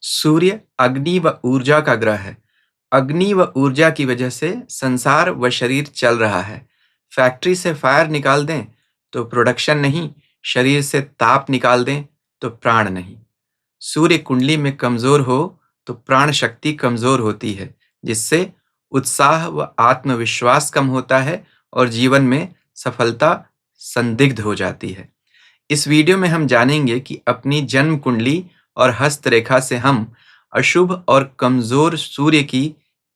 सूर्य अग्नि व ऊर्जा का ग्रह है। अग्नि व ऊर्जा की वजह से संसार व शरीर चल रहा है। फैक्ट्री से फायर निकाल दें तो प्रोडक्शन नहीं, शरीर से ताप निकाल दें तो प्राण नहीं। सूर्य कुंडली में कमजोर हो तो प्राण शक्ति कमजोर होती है, जिससे उत्साह व आत्मविश्वास कम होता है और जीवन में सफलता संदिग्ध हो जाती है। इस वीडियो में हम जानेंगे कि अपनी जन्म कुंडली और हस्त रेखा से हम अशुभ और कमजोर सूर्य की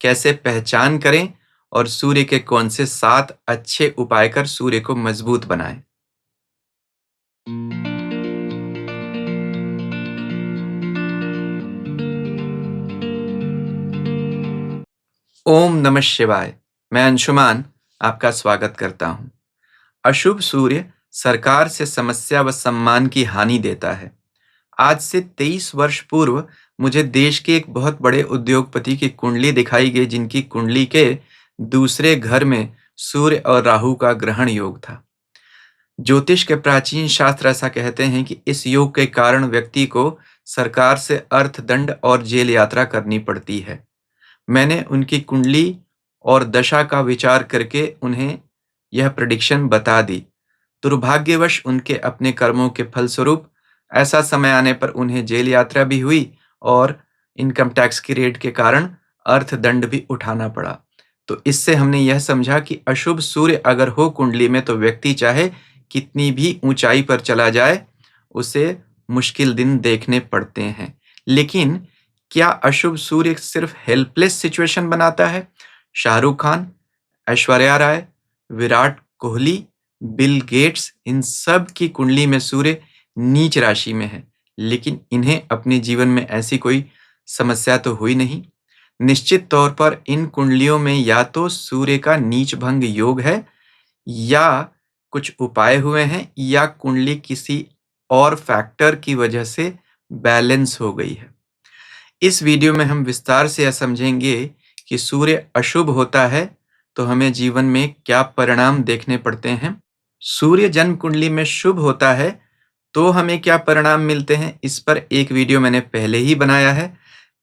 कैसे पहचान करें और सूर्य के कौन से 7 अच्छे उपाय कर सूर्य को मजबूत बनाएं। ओम नमः शिवाय। मैं अंशुमान आपका स्वागत करता हूं। अशुभ सूर्य सरकार से समस्या व सम्मान की हानि देता है। आज से 23 वर्ष पूर्व मुझे देश के एक बहुत बड़े उद्योगपति की कुंडली दिखाई गई, जिनकी कुंडली के दूसरे घर में सूर्य और राहु का ग्रहण योग था। ज्योतिष के प्राचीन शास्त्र ऐसा कहते हैं कि इस योग के कारण व्यक्ति को सरकार से अर्थदंड और जेल यात्रा करनी पड़ती है। मैंने उनकी कुंडली और दशा का विचार करके उन्हें यह प्रेडिक्शन बता दी। दुर्भाग्यवश उनके अपने कर्मों के फलस्वरूप ऐसा समय आने पर उन्हें जेल यात्रा भी हुई और इनकम टैक्स की रेड के कारण अर्थदंड भी उठाना पड़ा। तो इससे हमने यह समझा कि अशुभ सूर्य अगर हो कुंडली में तो व्यक्ति चाहे कितनी भी ऊंचाई पर चला जाए, उसे मुश्किल दिन देखने पड़ते हैं। लेकिन क्या अशुभ सूर्य सिर्फ हेल्पलेस सिचुएशन बनाता है? शाहरुख खान, ऐश्वर्या राय, विराट कोहली, बिल गेट्स, इन सब की कुंडली में सूर्य नीच राशि में है, लेकिन इन्हें अपने जीवन में ऐसी कोई समस्या तो हुई नहीं। निश्चित तौर पर इन कुंडलियों में या तो सूर्य का नीच भंग योग है, या कुछ उपाय हुए हैं, या कुंडली किसी और फैक्टर की वजह से बैलेंस हो गई है। इस वीडियो में हम विस्तार से यह समझेंगे कि सूर्य अशुभ होता है तो हमें जीवन में क्या परिणाम देखने पड़ते हैं। सूर्य जन्म कुंडली में शुभ होता है तो हमें क्या परिणाम मिलते हैं, इस पर एक वीडियो मैंने पहले ही बनाया है।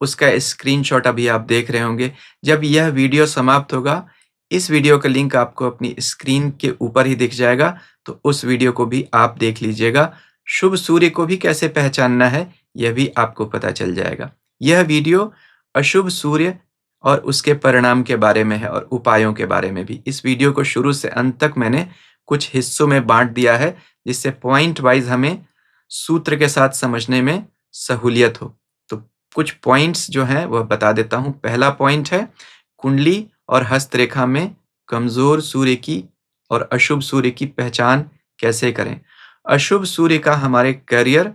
उसका स्क्रीनशॉट अभी आप देख रहे होंगे। जब यह वीडियो समाप्त होगा, इस वीडियो का लिंक आपको अपनी स्क्रीन के ऊपर ही दिख जाएगा, तो उस वीडियो को भी आप देख लीजिएगा। शुभ सूर्य को भी कैसे पहचानना है यह भी आपको पता चल जाएगा। यह वीडियो अशुभ सूर्य और उसके परिणाम के बारे में है और उपायों के बारे में भी। इस वीडियो को शुरू से अंत तक मैंने कुछ हिस्सों में बांट दिया है, जिससे पॉइंट वाइज हमें सूत्र के साथ समझने में सहूलियत हो। तो कुछ पॉइंट्स जो हैं वह बता देता हूं। पहला पॉइंट है, कुंडली और हस्तरेखा में कमजोर सूर्य की और अशुभ सूर्य की पहचान कैसे करें। अशुभ सूर्य का हमारे करियर,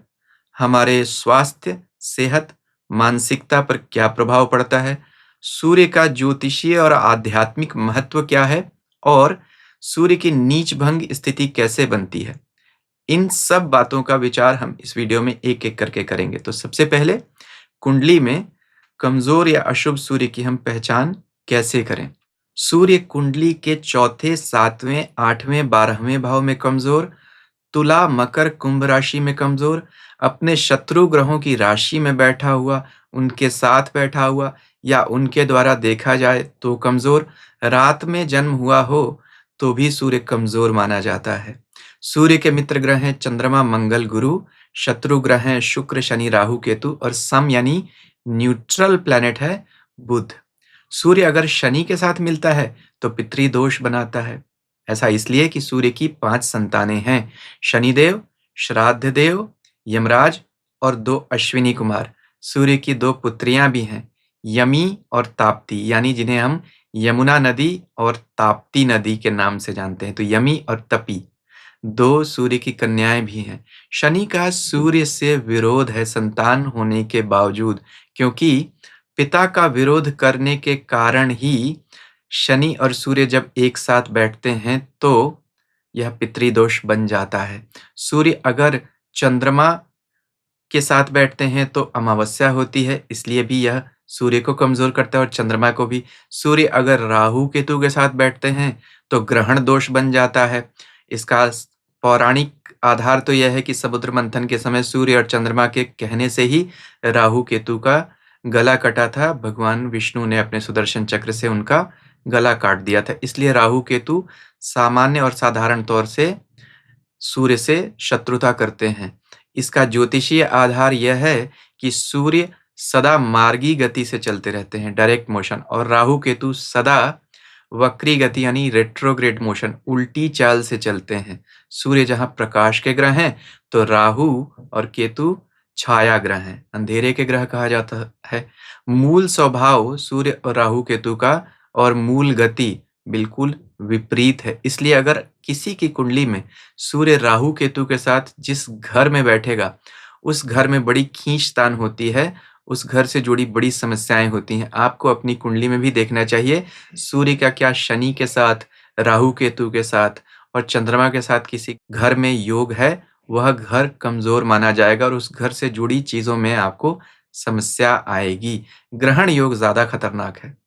हमारे स्वास्थ्य, सेहत, मानसिकता पर क्या प्रभाव पड़ता है, सूर्य का ज्योतिषीय और आध्यात्मिक महत्व क्या है, और सूर्य की नीच भंग स्थिति कैसे बनती है। इन सब बातों का विचार हम इस वीडियो में एक एक करके करेंगे। तो सबसे पहले कुंडली में कमजोर या अशुभ सूर्य की हम पहचान कैसे करें। सूर्य कुंडली के चौथे, सातवें, आठवें, 12वें भाव में कमजोर, तुला, मकर, कुंभ राशि में कमजोर, अपने शत्रु ग्रहों की राशि में बैठा हुआ, उनके साथ बैठा हुआ, या उनके द्वारा देखा जाए तो कमजोर, रात में जन्म हुआ हो तो भी सूर्य कमजोर माना जाता है। सूर्य के मित्र ग्रह हैं चंद्रमा, मंगल, गुरु। शत्रु ग्रह हैं शुक्र, शनि, राहु, केतु, और सम यानी न्यूट्रल प्लैनेट है बुध। सूर्य अगर शनि के साथ मिलता है तो पितृदोष बनाता है। ऐसा इसलिए कि सूर्य की 5 संतानें हैं, शनिदेव, श्राद्ध देव, यमराज और 2 अश्विनी कुमार। सूर्य की 2 पुत्रियां भी हैं, यमी और ताप्ती, यानी जिन्हें हम यमुना नदी और ताप्ती नदी के नाम से जानते हैं। तो यमी और तपी 2 सूर्य की कन्याएं भी हैं। शनि का सूर्य से विरोध है संतान होने के बावजूद, क्योंकि पिता का विरोध करने के कारण ही शनि और सूर्य जब एक साथ बैठते हैं तो यह पितृदोष बन जाता है। सूर्य अगर चंद्रमा के साथ बैठते हैं तो अमावस्या होती है, इसलिए भी यह सूर्य को कमजोर करता है और चंद्रमा को भी। सूर्य अगर राहु केतु के साथ बैठते हैं तो ग्रहण दोष बन जाता है। इसका पौराणिक आधार तो यह है कि समुद्र मंथन के समय सूर्य और चंद्रमा के कहने से ही राहु केतु का गला कटा था। भगवान विष्णु ने अपने सुदर्शन चक्र से उनका गला काट दिया था। इसलिए राहु केतु सामान्य और साधारण तौर से सूर्य से शत्रुता करते हैं। इसका ज्योतिषीय आधार यह है कि सूर्य सदा मार्गी गति से चलते रहते हैं, डायरेक्ट मोशन, और राहु केतु सदा वक्री गति यानी रेट्रोग्रेड मोशन, उल्टी चाल से चलते हैं। सूर्य जहाँ प्रकाश के ग्रह हैं, तो राहु और केतु छाया ग्रह हैं, अंधेरे के ग्रह कहा जाता है। मूल स्वभाव सूर्य और राहु केतु का और मूल गति बिल्कुल विपरीत है। इसलिए अगर किसी की कुंडली में सूर्य राहु केतु के साथ जिस घर में बैठेगा, उस घर में बड़ी खींचतान होती है, उस घर से जुड़ी बड़ी समस्याएं होती हैं। आपको अपनी कुंडली में भी देखना चाहिए सूर्य का क्या शनि के साथ, राहु केतु के साथ और चंद्रमा के साथ किसी घर में योग है, वह घर कमजोर माना जाएगा और उस घर से जुड़ी चीजों में आपको समस्या आएगी। ग्रहण योग ज्यादा खतरनाक है।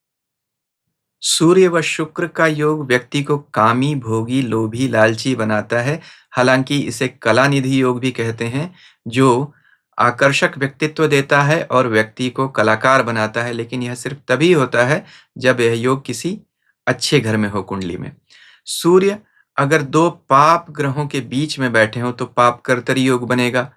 सूर्य व शुक्र का योग व्यक्ति को कामी, भोगी, लोभी, लालची बनाता है। हालांकि इसे कलानिधि योग भी कहते हैं, जो आकर्षक व्यक्तित्व देता है और व्यक्ति को कलाकार बनाता है। लेकिन यह सिर्फ तभी होता है जब यह योग किसी अच्छे घर में हो, कुंडली में। सूर्य अगर दो पाप ग्रहों के बीच में बैठे हों तो पाप कर्तरी योग बनेगा।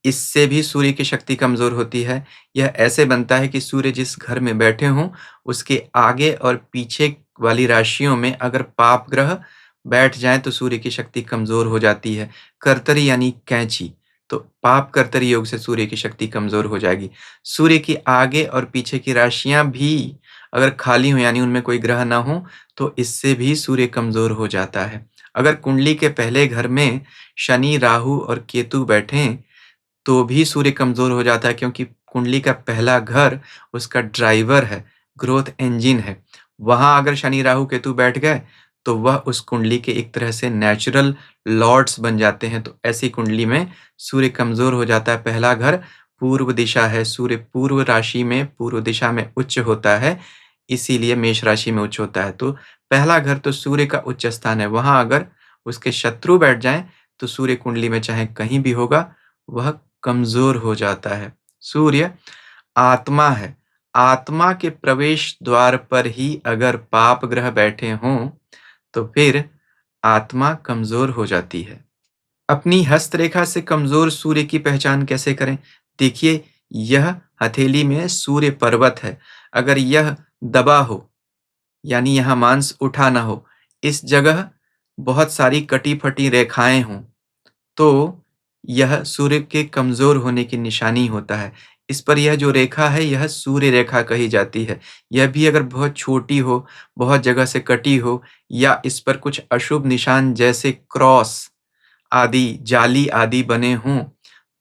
इससे भी सूर्य की शक्ति कमजोर होती है। यह ऐसे बनता है कि सूर्य जिस घर में बैठे हों, उसके आगे और पीछे वाली राशियों में अगर पाप ग्रह बैठ जाएं तो सूर्य की शक्ति कमजोर हो जाती है। कर्तरी यानी कैंची, तो पाप कर्तरी योग से सूर्य की शक्ति कमजोर हो जाएगी। सूर्य की आगे और पीछे की राशियां भी अगर खाली हो यानी उनमें कोई ग्रह ना हो, तो इससे भी सूर्य कमजोर हो जाता है। अगर कुंडली के पहले घर में शनि, राहु और केतु बैठें तो भी सूर्य कमजोर हो जाता है, क्योंकि कुंडली का पहला घर उसका ड्राइवर है, ग्रोथ इंजन है। वहां अगर शनि, राहु, केतु बैठ गए तो वह उस कुंडली के एक तरह से नेचुरल लॉर्ड्स बन जाते हैं। तो ऐसी कुंडली में सूर्य कमजोर हो जाता है। पहला घर पूर्व दिशा है, सूर्य पूर्व राशि में, पूर्व दिशा में उच्च होता है, इसीलिए मेष राशि में उच्च होता है। तो पहला घर तो सूर्य का उच्च स्थान है, वहां अगर उसके शत्रु बैठ जाएं तो सूर्य कुंडली में चाहे कहीं भी होगा, वह कमजोर हो जाता है। सूर्य आत्मा है। आत्मा के प्रवेश द्वार पर ही अगर पाप ग्रह बैठे हों तो फिर आत्मा कमजोर हो जाती है। अपनी हस्तरेखा से कमजोर सूर्य की पहचान कैसे करें? देखिए, यह हथेली में सूर्य पर्वत है। अगर यह दबा हो यानी यहाँ मांस उठा ना हो, इस जगह बहुत सारी कटी फटी रेखाएं हों, तो यह सूर्य के कमजोर होने की निशानी होता है। इस पर यह जो रेखा है, यह सूर्य रेखा कही जाती है। यह भी अगर बहुत छोटी हो, बहुत जगह से कटी हो, या इस पर कुछ अशुभ निशान जैसे क्रॉस आदि, जाली आदि बने हों,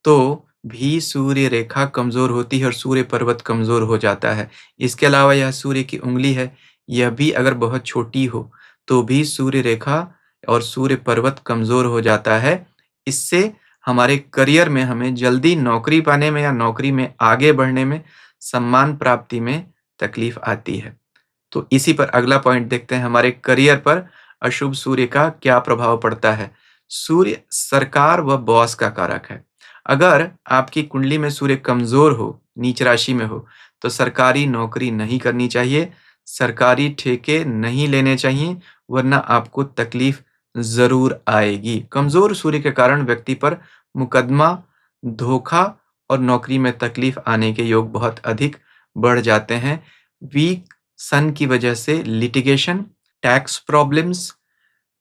तो भी सूर्य रेखा कमजोर होती है और सूर्य पर्वत कमजोर हो जाता है। इसके अलावा यह सूर्य की उंगली है, यह भी अगर बहुत छोटी हो तो भी सूर्य रेखा और सूर्य पर्वत कमजोर हो जाता है। इससे हमारे करियर में हमें जल्दी नौकरी पाने में या नौकरी में आगे बढ़ने में, सम्मान प्राप्ति में तकलीफ आती है। तो इसी पर अगला पॉइंट देखते हैं, हमारे करियर पर अशुभ सूर्य का क्या प्रभाव पड़ता है। सूर्य सरकार व बॉस का कारक है। अगर आपकी कुंडली में सूर्य कमजोर हो, नीच राशि में हो, तो सरकारी नौकरी नहीं करनी चाहिए, सरकारी ठेके नहीं लेने चाहिए, वरना आपको तकलीफ जरूर आएगी। कमजोर सूर्य के कारण व्यक्ति पर मुकदमा, धोखा और नौकरी में तकलीफ आने के योग बहुत अधिक बढ़ जाते हैं। वीक सन की वजह से litigation, tax problems,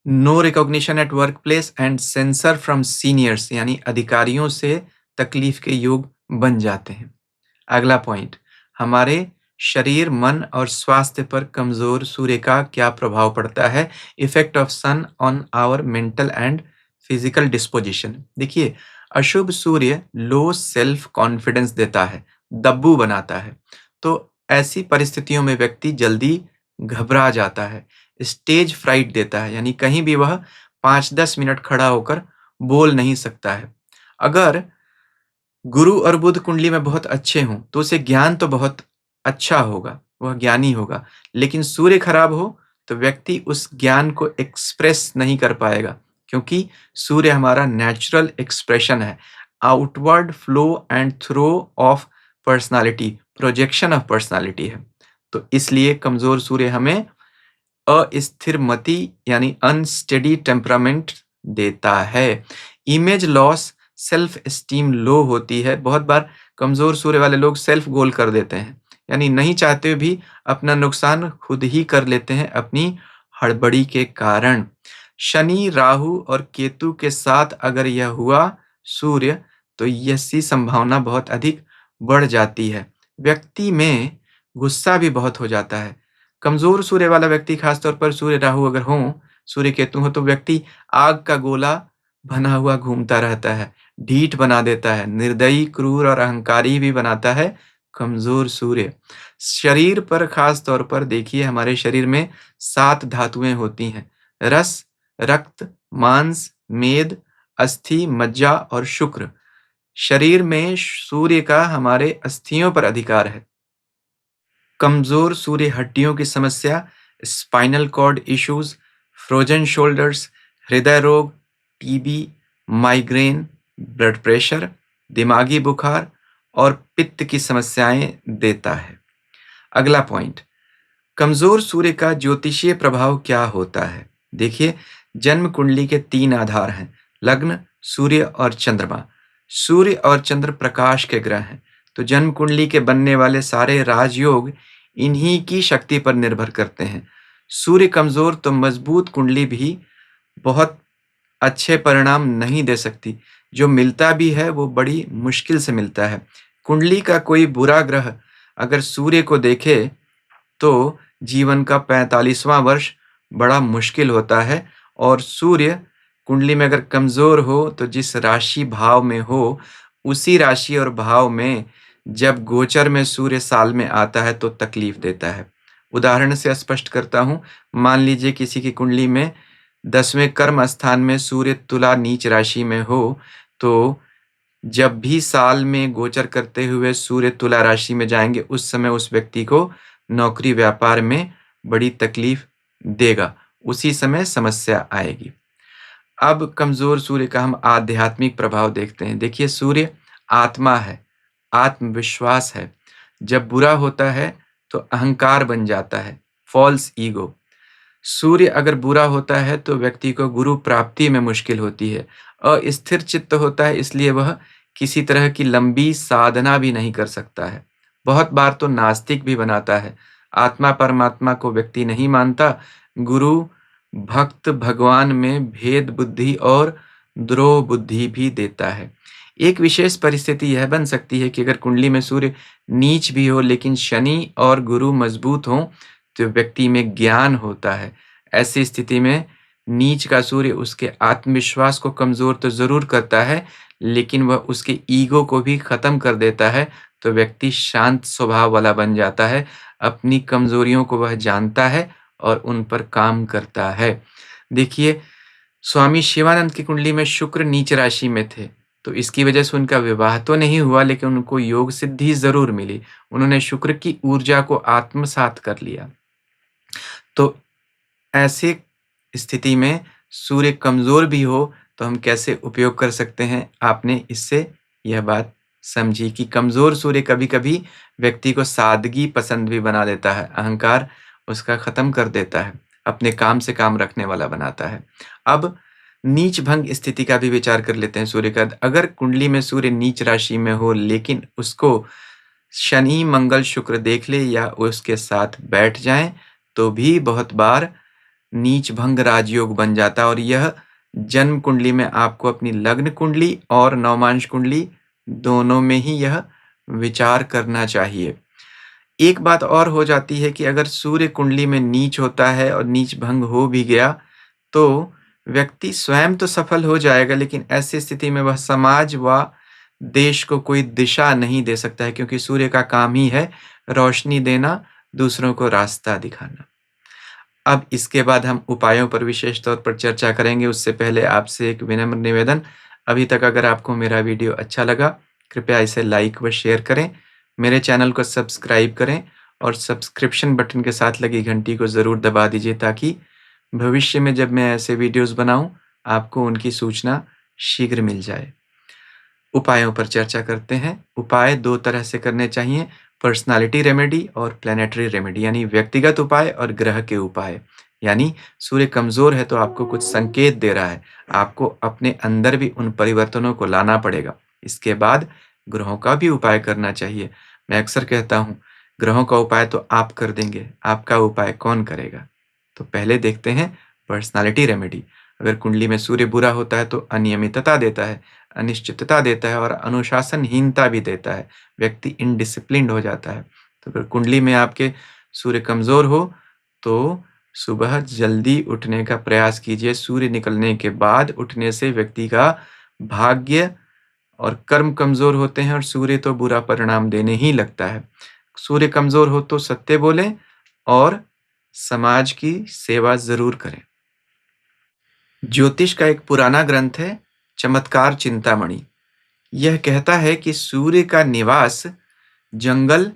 no recognition at work place and censure from seniors यानी अधिकारियों से तकलीफ के योग बन जाते हैं। अगला पॉइंट, हमारे शरीर, मन और स्वास्थ्य पर कमजोर सूर्य का क्या प्रभाव पड़ता है। Effect of sun on our mental and physical disposition. देखिए, अशुभ सूर्य लो सेल्फ कॉन्फिडेंस देता है, दब्बू बनाता है। तो ऐसी परिस्थितियों में व्यक्ति जल्दी घबरा जाता है, स्टेज फ्राइट देता है, यानी कहीं भी वह 5-10 मिनट खड़ा होकर बोल नहीं सकता है। अगर गुरु और बुध कुंडली में बहुत अच्छे हों तो उसे ज्ञान तो बहुत अच्छा होगा, वह ज्ञानी होगा, लेकिन सूर्य खराब हो तो व्यक्ति उस ज्ञान को एक्सप्रेस नहीं कर पाएगा, क्योंकि सूर्य हमारा नेचुरल एक्सप्रेशन है, outward flow and throw of personality, projection of personality है। तो इसलिए कमजोर सूर्य हमें अस्थिर मति यानी अनस्टेडी टेम्परामेंट देता है। इमेज लॉस, सेल्फ एस्टीम लो होती है। बहुत बार कमजोर सूर्य वाले लोग सेल्फ गोल कर देते हैं, यानी नहीं चाहते हुए भी अपना नुकसान खुद ही कर लेते हैं अपनी हड़बड़ी के कारण। शनि, राहु और केतु के साथ अगर यह हुआ सूर्य, तो ऐसी संभावना बहुत अधिक बढ़ जाती है। व्यक्ति में गुस्सा भी बहुत हो जाता है। कमजोर सूर्य वाला व्यक्ति, खासतौर पर सूर्य राहु अगर हो, सूर्य केतु हो, तो व्यक्ति आग का गोला बना हुआ घूमता रहता है, ढीठ बना देता है, निर्दयी, क्रूर और अहंकारी भी बनाता है कमजोर सूर्य। शरीर पर खास तौर पर देखिए, हमारे शरीर में 7 धातुएं होती हैं: रस, रक्त, मांस, मेद, अस्थि, मज्जा और शुक्र। शरीर में सूर्य का हमारे अस्थियों पर अधिकार है। कमजोर सूर्य हड्डियों की समस्या, spinal cord issues, frozen shoulders, हृदय रोग, टीबी, माइग्रेन, ब्लड प्रेशर, दिमागी बुखार और पित्त की समस्याएं देता है। अगला पॉइंट, कमजोर सूर्य का ज्योतिषीय प्रभाव क्या होता है? देखिए, जन्म कुंडली के 3 आधार हैं: लग्न, सूर्य और चंद्रमा। सूर्य और चंद्र प्रकाश के ग्रह हैं, तो जन्म कुंडली के बनने वाले सारे राजयोग इन्हीं की शक्ति पर निर्भर करते हैं। सूर्य कमजोर तो मजबूत कुंडली भी बहुत अच्छे परिणाम नहीं दे सकती। जो मिलता भी है वो बड़ी मुश्किल से मिलता है। कुंडली का कोई बुरा ग्रह अगर सूर्य को देखे तो जीवन का 45वां वर्ष बड़ा मुश्किल होता है। और सूर्य कुंडली में अगर कमजोर हो तो जिस राशि भाव में हो, उसी राशि और भाव में जब गोचर में सूर्य साल में आता है तो तकलीफ देता है। उदाहरण से स्पष्ट करता हूँ, मान लीजिए किसी की कुंडली में 10वें कर्म स्थान में सूर्य तुला नीच राशि में हो, तो जब भी साल में गोचर करते हुए सूर्य तुला राशि में जाएंगे, उस समय उस व्यक्ति को नौकरी व्यापार में बड़ी तकलीफ देगा, उसी समय समस्या आएगी। अब कमजोर सूर्य का हम आध्यात्मिक प्रभाव देखते हैं। देखिए, सूर्य आत्मा है, आत्मविश्वास है। जब बुरा होता है तो अहंकार बन जाता है, फॉल्स ईगो। सूर्य अगर बुरा होता है तो व्यक्ति को गुरु प्राप्ति में मुश्किल होती है, अस्थिर चित्त होता है, इसलिए वह किसी तरह की लंबी साधना भी नहीं कर सकता है। बहुत बार तो नास्तिक भी बनाता है। आत्मा परमात्मा को व्यक्ति नहीं मानता, गुरु भक्त भगवान में भेद बुद्धि और द्रोह बुद्धि भी देता है। एक विशेष परिस्थिति यह बन सकती है कि अगर कुंडली में सूर्य नीच भी हो लेकिन शनि और गुरु मजबूत हों, तो व्यक्ति में ज्ञान होता है। ऐसी स्थिति में नीच का सूर्य उसके आत्मविश्वास को कमजोर तो जरूर करता है, लेकिन वह उसके ईगो को भी खत्म कर देता है। तो व्यक्ति शांत स्वभाव वाला बन जाता है, अपनी कमजोरियों को वह जानता है और उन पर काम करता है। देखिए, स्वामी शिवानंद की कुंडली में शुक्र नीच राशि में थे, तो इसकी वजह से उनका विवाह तो नहीं हुआ, लेकिन उनको योग सिद्धि जरूर मिली। उन्होंने शुक्र की ऊर्जा को आत्मसात कर लिया। तो ऐसे स्थिति में सूर्य कमजोर भी हो तो हम कैसे उपयोग कर सकते हैं? आपने इससे यह बात समझी कि कमजोर सूर्य कभी कभी व्यक्ति को सादगी पसंद भी बना देता है, अहंकार उसका खत्म कर देता है, अपने काम से काम रखने वाला बनाता है। अब नीच भंग स्थिति का भी विचार कर लेते हैं सूर्य का। अगर कुंडली में सूर्य नीच राशि में हो लेकिन उसको शनि मंगल शुक्र देख ले या उसके साथ बैठ जाएं, तो भी बहुत बार नीच भंग राजयोग बन जाता है। और यह जन्म कुंडली में आपको अपनी लग्न कुंडली और नवमांश कुंडली दोनों में ही यह विचार करना चाहिए। एक बात और हो जाती है कि अगर सूर्य कुंडली में नीच होता है और नीच भंग हो भी गया तो व्यक्ति स्वयं तो सफल हो जाएगा, लेकिन ऐसी स्थिति में वह समाज व देश को कोई दिशा नहीं दे सकता है, क्योंकि सूर्य का काम ही है रोशनी देना, दूसरों को रास्ता दिखाना। अब इसके बाद हम उपायों पर विशेष तौर पर चर्चा करेंगे। उससे पहले आपसे एक विनम्र निवेदन, अभी तक अगर आपको मेरा वीडियो अच्छा लगा, कृपया इसे लाइक व शेयर करें, मेरे चैनल को सब्सक्राइब करें और सब्सक्रिप्शन बटन के साथ लगी घंटी को ज़रूर दबा दीजिए, ताकि भविष्य में जब मैं ऐसे वीडियोस बनाऊं आपको उनकी सूचना शीघ्र मिल जाए। उपायों पर चर्चा करते हैं। उपाय 2 तरह से करने चाहिए, पर्सनैलिटी रेमेडी और प्लैनेटरी रेमेडी, यानी व्यक्तिगत उपाय और ग्रह के उपाय। यानी सूर्य कमज़ोर है तो आपको कुछ संकेत दे रहा है, आपको अपने अंदर भी उन परिवर्तनों को लाना पड़ेगा। इसके बाद ग्रहों का भी उपाय करना चाहिए। मैं अक्सर कहता हूँ, ग्रहों का उपाय तो आप कर देंगे, आपका उपाय कौन करेगा? तो पहले देखते हैं पर्सनैलिटी रेमेडी। अगर कुंडली में सूर्य बुरा होता है तो अनियमितता देता है, अनिश्चितता देता है और अनुशासनहीनता भी देता है। व्यक्ति इनडिसिप्लिन्ड हो जाता है। तो अगर कुंडली में आपके सूर्य कमज़ोर हो तो सुबह जल्दी उठने का प्रयास कीजिए। सूर्य निकलने के बाद उठने से व्यक्ति का भाग्य और कर्म कमज़ोर होते हैं और सूर्य तो बुरा परिणाम देने ही लगता है। सूर्य कमज़ोर हो तो सत्य बोलें और समाज की सेवा ज़रूर करें। ज्योतिष का एक पुराना ग्रंथ है, चमत्कार चिंतामणि। यह कहता है कि सूर्य का निवास जंगल,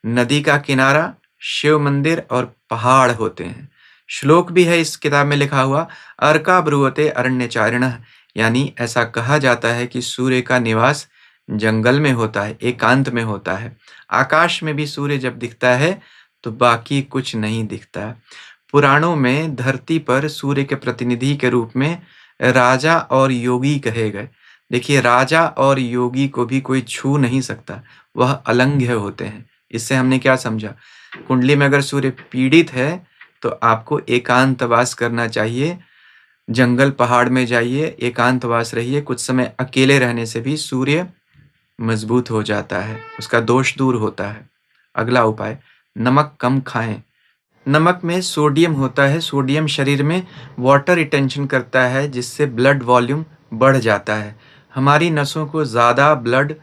नदी का किनारा, शिव मंदिर और पहाड़ होते हैं। श्लोक भी है इस किताब में लिखा हुआ, अर्का ब्रुवते अरण्यचारिणः, यानी ऐसा कहा जाता है कि सूर्य का निवास जंगल में होता है, एकांत में होता है। आकाश में भी सूर्य जब दिखता है तो बाकी कुछ नहीं दिखता। पुराणों में धरती पर सूर्य के प्रतिनिधि के रूप में राजा और योगी कहे गए। देखिए, राजा और योगी को भी कोई छू नहीं सकता, वह अलंघ्य होते हैं। इससे हमने क्या समझा? कुंडली में अगर सूर्य पीड़ित है तो आपको एकांतवास करना चाहिए। जंगल पहाड़ में जाइए, एकांतवास रहिए। कुछ समय अकेले रहने से भी सूर्य मजबूत हो जाता है, उसका दोष दूर होता है। अगला उपाय, नमक कम खाएं। नमक में सोडियम होता है। सोडियम शरीर में वाटर रिटेंशन करता है, जिससे ब्लड वॉल्यूम बढ़ जाता है। हमारी नसों को ज़्यादा ब्लड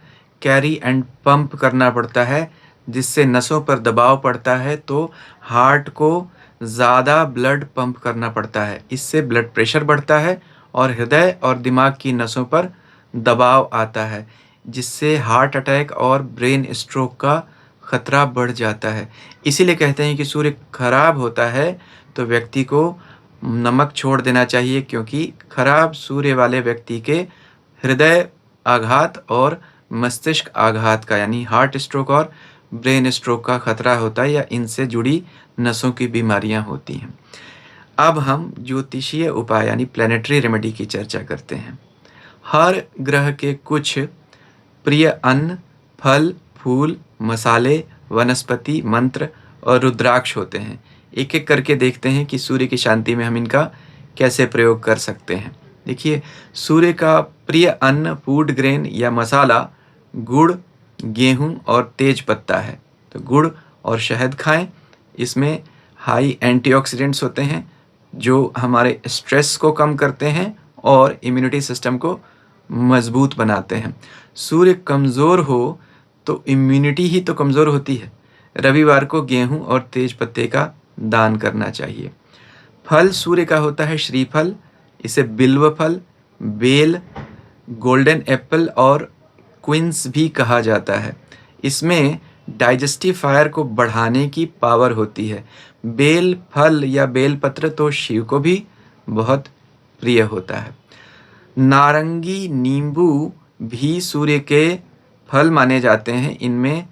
कैरी एंड पंप करना पड़ता है, जिससे नसों पर दबाव पड़ता है तो हार्ट को ज़्यादा ब्लड पंप करना पड़ता है। इससे ब्लड प्रेशर बढ़ता है और हृदय और दिमाग की नसों पर दबाव आता है, जिससे हार्ट अटैक और ब्रेन स्ट्रोक का खतरा बढ़ जाता है। इसीलिए कहते हैं कि सूर्य खराब होता है तो व्यक्ति को नमक छोड़ देना चाहिए, क्योंकि खराब सूर्य वाले व्यक्ति के हृदय आघात और मस्तिष्क आघात का, यानी हार्ट स्ट्रोक और ब्रेन स्ट्रोक का खतरा होता है, या इनसे जुड़ी नसों की बीमारियां होती हैं। अब हम ज्योतिषीय उपाय यानी प्लैनेटरी रेमेडी की चर्चा करते हैं। हर ग्रह के कुछ प्रिय अन्न, फल, फूल, मसाले, वनस्पति, मंत्र और रुद्राक्ष होते हैं। एक-एक करके देखते हैं कि सूर्य की शांति में हम इनका कैसे प्रयोग कर सकते हैं। देखिए, सूर्य का प्रिय अन्न, फूड ग्रेन या मसाला गुड़, गेहूँ और तेज पत्ता है। तो गुड़ और शहद खाएँ। इसमें हाई एंटीऑक्सीडेंट्स होते हैं, जो हमारे स्ट्रेस को कम करते हैं और इम्यूनिटी सिस्टम को मजबूत बनाते हैं। सूर्य कमज़ोर हो तो इम्यूनिटी ही तो कमज़ोर होती है। रविवार को गेहूँ और तेज पत्ते का दान करना चाहिए। फल सूर्य का होता है श्रीफल, इसे बिल्व फल, बेल, गोल्डन एप्पल और क्विंस भी कहा जाता है। इसमें डाइजेस्टिव फायर को बढ़ाने की पावर होती है। बेल फल या बेल पत्र तो शिव को भी बहुत प्रिय होता है। नारंगी, नींबू भी सूर्य के फल माने जाते हैं। इनमें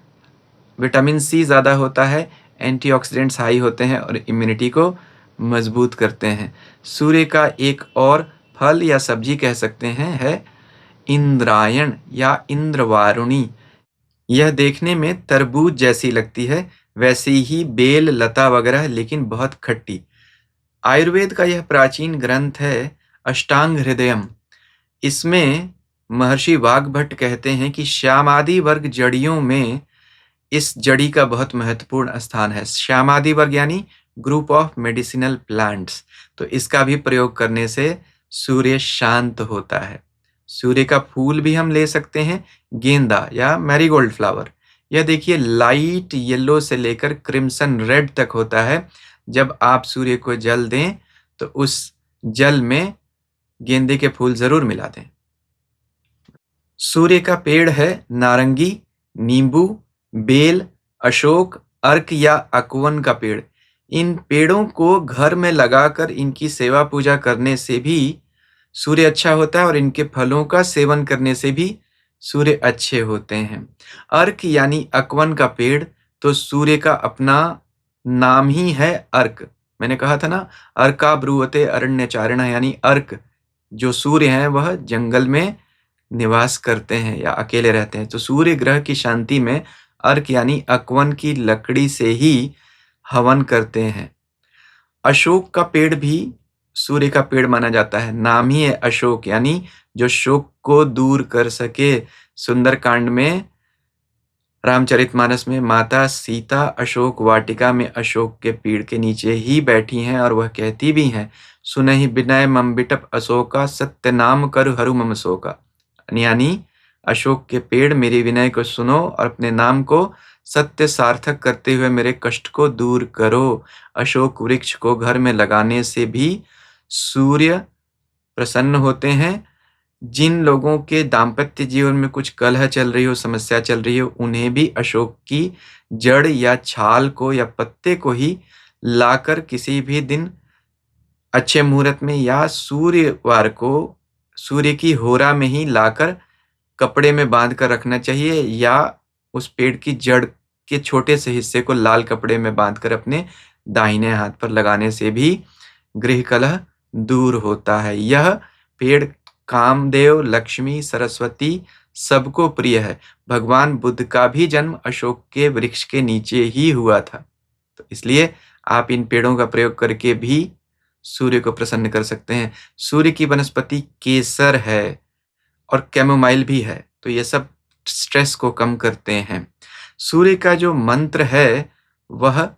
विटामिन सी ज़्यादा होता है, एंटीऑक्सीडेंट्स हाई होते हैं और इम्यूनिटी को मजबूत करते हैं। सूर्य का एक और फल या सब्जी कह सकते हैं है इंद्रायण या इंद्रवारुणी। यह देखने में तरबूज जैसी लगती है, वैसी ही बेल, लता वगैरह, लेकिन बहुत खट्टी। आयुर्वेद का यह प्राचीन ग्रंथ है अष्टांग हृदयम। इसमें महर्षि वाग्भट कहते हैं कि श्यामादि वर्ग जड़ियों में इस जड़ी का बहुत महत्वपूर्ण स्थान है। श्यामादि वर्ग यानी ग्रुप ऑफ मेडिसिनल प्लांट्स। तो इसका भी प्रयोग करने से सूर्य शांत होता है। सूर्य का फूल भी हम ले सकते हैं, गेंदा या मैरीगोल्ड फ्लावर। यह देखिए लाइट येलो से लेकर क्रिम्सन रेड तक होता है। जब आप सूर्य को जल दें तो उस जल में गेंदे के फूल जरूर मिला दें। सूर्य का पेड़ है नारंगी, नींबू, बेल, अशोक, अर्क या अकवन का पेड़। इन पेड़ों को घर में लगाकर इनकी सेवा पूजा करने से भी सूर्य अच्छा होता है और इनके फलों का सेवन करने से भी सूर्य अच्छे होते हैं। अर्क यानी अकवन का पेड़, तो सूर्य का अपना नाम ही है अर्क। मैंने कहा था ना, अर्का ब्रुवते अरण्यचारिणः, यानी अर्क जो सूर्य हैं वह जंगल में निवास करते हैं या अकेले रहते हैं। तो सूर्य ग्रह की शांति में अर्क यानी अकवन की लकड़ी से ही हवन करते हैं। अशोक का पेड़ भी सूर्य का पेड़ माना जाता है। नाम ही है अशोक, यानी जो शोक को दूर कर सके। सुंदरकांड में, रामचरितमानस में माता सीता अशोक वाटिका में अशोक के पेड़ के नीचे ही बैठी हैं और वह कहती भी हैं, सुनहि बिनय मम बिटप अशोका, सत्य नाम करु हरु मम शोका। यानी अशोक के पेड़ मेरे विनय को सुनो और अपने नाम को सत्य सार्थक करते हुए मेरे कष्ट को दूर करो। अशोक वृक्ष को घर में लगाने से भी सूर्य प्रसन्न होते हैं। जिन लोगों के दाम्पत्य जीवन में कुछ कलह चल रही हो, समस्या चल रही हो, उन्हें भी अशोक की जड़ या छाल को या पत्ते को ही लाकर किसी भी दिन अच्छे मुहूर्त में या सूर्यवार को सूर्य की होरा में ही लाकर कपड़े में बांध कर रखना चाहिए, या उस पेड़ की जड़ के छोटे से हिस्से को लाल कपड़े में बांधकर अपने दाहिने हाथ पर लगाने से भी गृह कलह दूर होता है। यह पेड़ कामदेव, लक्ष्मी, सरस्वती सबको प्रिय है। भगवान बुद्ध का भी जन्म अशोक के वृक्ष के नीचे ही हुआ था। तो इसलिए आप इन पेड़ों का प्रयोग करके भी सूर्य को प्रसन्न कर सकते हैं। सूर्य की वनस्पति केसर है और कैमोमाइल भी है, तो ये सब स्ट्रेस को कम करते हैं। सूर्य का जो मंत्र है वह,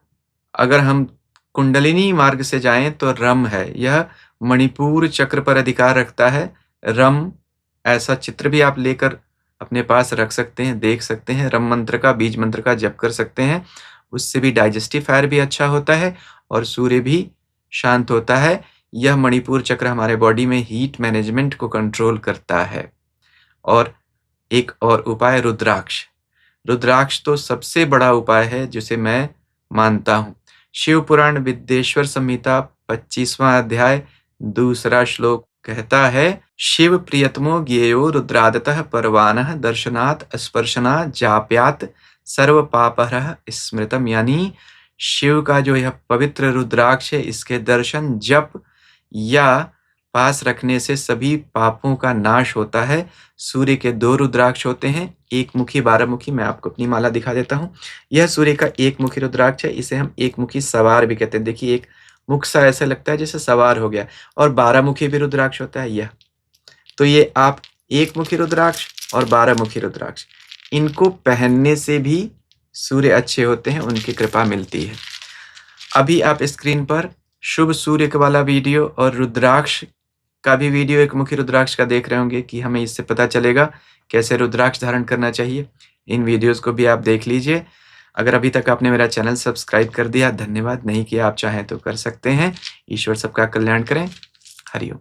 अगर हम कुंडलिनी मार्ग से जाएं तो रम है। यह मणिपुर चक्र पर अधिकार रखता है। रम, ऐसा चित्र भी आप लेकर अपने पास रख सकते हैं, देख सकते हैं। रम मंत्र का, बीज मंत्र का जप कर सकते हैं। उससे भी डाइजेस्टिव फायर भी अच्छा होता है और सूर्य भी शांत होता है। यह मणिपुर चक्र हमारे बॉडी में हीट मैनेजमेंट को कंट्रोल करता है। और एक और उपाय, रुद्राक्ष। रुद्राक्ष तो सबसे बड़ा उपाय है जिसे मैं मानता हूँ। शिव पुराण विद्येश्वर संहिता 25वां अध्याय 2 श्लोक कहता है, शिव प्रियतमो ज्ञेयो रुद्रादतः परवानः दर्शनात् स्पर्शनात् जाप्यात् सर्व पापहरः स्मृतम। यानी शिव का जो यह पवित्र रुद्राक्ष है, इसके दर्शन, जप या पास रखने से सभी पापों का नाश होता है। सूर्य के 2 रुद्राक्ष होते हैं, एक मुखी, 12 मुखी। मैं आपको अपनी माला दिखा देता हूँ। यह सूर्य का एक मुखी रुद्राक्ष है। इसे हम एक मुखी सवार भी कहते हैं। देखिए, एक मुख सा ऐसा लगता है जैसे सवार हो गया। और 12 मुखी भी रुद्राक्ष होता है यह। तो ये आप एक मुखी रुद्राक्ष और 12 मुखी रुद्राक्ष, इनको पहनने से भी सूर्य अच्छे होते हैं, उनकी कृपा मिलती है। अभी आप स्क्रीन पर शुभ सूर्य वाला वीडियो और रुद्राक्ष का भी वीडियो, एक मुखी रुद्राक्ष का देख रहे होंगे कि हमें इससे पता चलेगा कैसे रुद्राक्ष धारण करना चाहिए। इन वीडियोस को भी आप देख लीजिए। अगर अभी तक आपने मेरा चैनल सब्सक्राइब कर दिया, धन्यवाद। नहीं किया, आप चाहें तो कर सकते हैं। ईश्वर सबका कल्याण करें। हरि ओम।